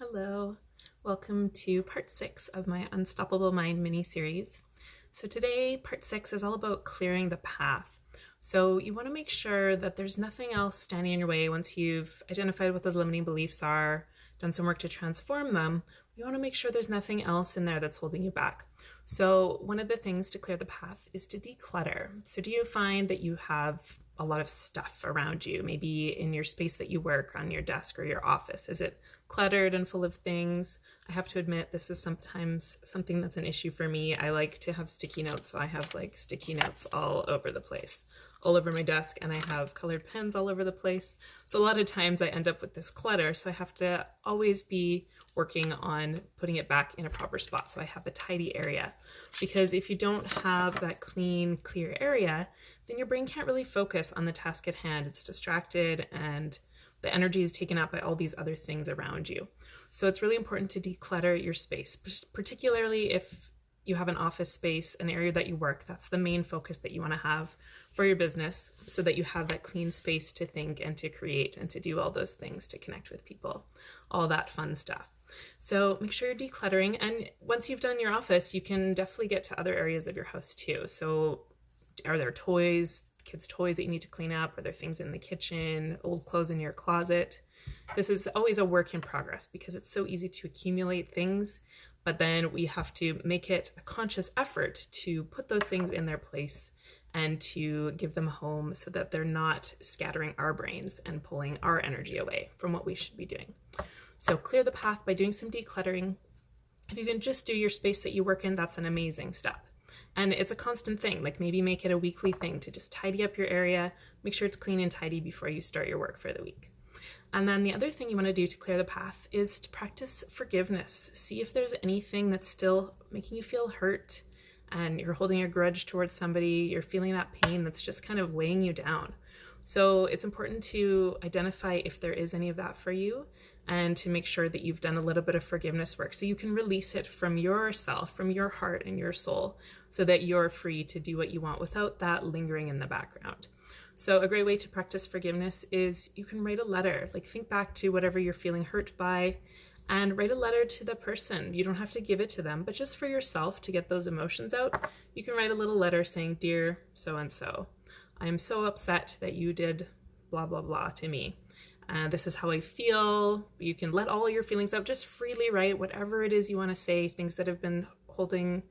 Hello, welcome to part 6 of my Unstoppable Mind mini-series. So today, part 6 is all about clearing the path. So you want to make sure that there's nothing else standing in your way once you've identified what those limiting beliefs are, done some work to transform them. You want to make sure there's nothing else in there that's holding you back. So one of the things to clear the path is to declutter. So do you find that you have a lot of stuff around you, maybe in your space that you work, on your desk or your office? Is it cluttered and full of things? I have to admit, this is sometimes something that's an issue for me. I like to have sticky notes, so I have like sticky notes all over the place, all over my desk, and I have colored pens all over the place. So a lot of times I end up with this clutter, so I have to always be working on putting it back in a proper spot so I have a tidy area. Because if you don't have that clean, clear area, then your brain can't really focus on the task at hand. It's distracted and the energy is taken up by all these other things around you. So it's really important to declutter your space, particularly if you have an office space, an area that you work. That's the main focus that you want to have for your business, so that you have that clean space to think and to create and to do all those things, to connect with people, all that fun stuff. So make sure you're decluttering. And once you've done your office, you can definitely get to other areas of your house too. So are there toys, kids' toys that you need to clean up? Are there things in the kitchen, old clothes in your closet? This is always a work in progress because it's so easy to accumulate things, but then we have to make it a conscious effort to put those things in their place and to give them a home so that they're not scattering our brains and pulling our energy away from what we should be doing. So clear the path by doing some decluttering. If you can just do your space that you work in, that's an amazing step. And it's a constant thing, like maybe make it a weekly thing to just tidy up your area, make sure it's clean and tidy before you start your work for the week. And then the other thing you want to do to clear the path is to practice forgiveness. See if there's anything that's still making you feel hurt and you're holding a grudge towards somebody, you're feeling that pain that's just kind of weighing you down. So it's important to identify if there is any of that for you and to make sure that you've done a little bit of forgiveness work so you can release it from yourself, from your heart and your soul, so that you're free to do what you want without that lingering in the background. So a great way to practice forgiveness is you can write a letter, like think back to whatever you're feeling hurt by and write a letter to the person. You don't have to give it to them, but just for yourself to get those emotions out, you can write a little letter saying, "Dear so-and-so, I am so upset that you did blah, blah, blah to me. This is how I feel." You can let all your feelings out, just freely write whatever it is you want to say, things that have been holding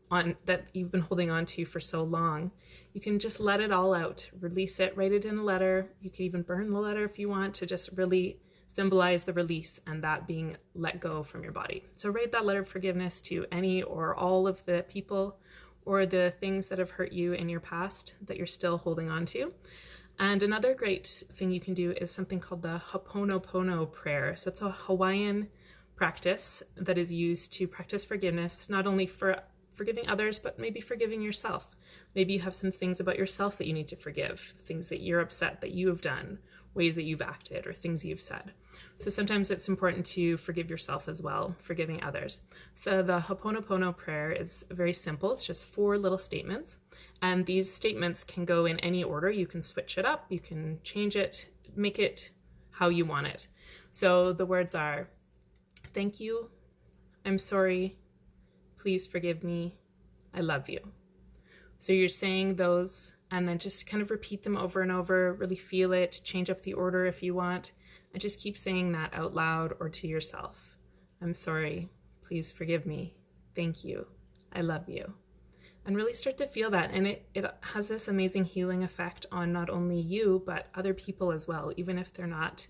on, that you've been holding on to for so long. You can just let it all out, release it, write it in a letter. You can even burn the letter if you want, to just really symbolize the release and that being let go from your body. So write that letter of forgiveness to any or all of the people or the things that have hurt you in your past that you're still holding on to. And another great thing you can do is something called the Ho'oponopono prayer. So it's a Hawaiian practice that is used to practice forgiveness, not only for forgiving others, but maybe forgiving yourself. Maybe you have some things about yourself that you need to forgive, things that you're upset that you have done, ways that you've acted, or things you've said. So sometimes it's important to forgive yourself as well, forgiving others. So the Ho'oponopono prayer is very simple. It's just 4 little statements. And these statements can go in any order. You can switch it up, you can change it, make it how you want it. So the words are, "Thank you, I'm sorry, please forgive me, I love you." So you're saying those and then just kind of repeat them over and over, really feel it, change up the order if you want, and just keep saying that out loud or to yourself. "I'm sorry, please forgive me, thank you, I love you." And really start to feel that. And it has this amazing healing effect on not only you, but other people as well. Even if they're not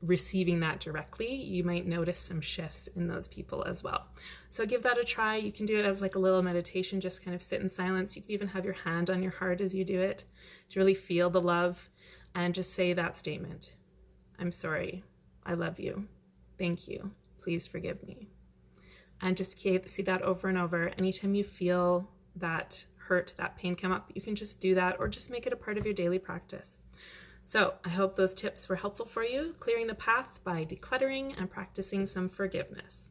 receiving that directly, you might notice some shifts in those people as well. So give that a try. You can do it as like a little meditation, just kind of sit in silence. You can even have your hand on your heart as you do it to really feel the love and just say that statement. "I'm sorry, I love you, thank you, please forgive me." And just see that over and over. Anytime you feel that hurt, that pain come up, you can just do that or just make it a part of your daily practice. So I hope those tips were helpful for you, clearing the path by decluttering and practicing some forgiveness.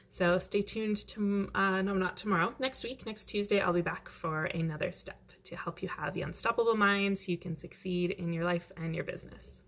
So stay tuned to, not tomorrow, next week, next Tuesday, I'll be back for another step to help you have the unstoppable mind so you can succeed in your life and your business.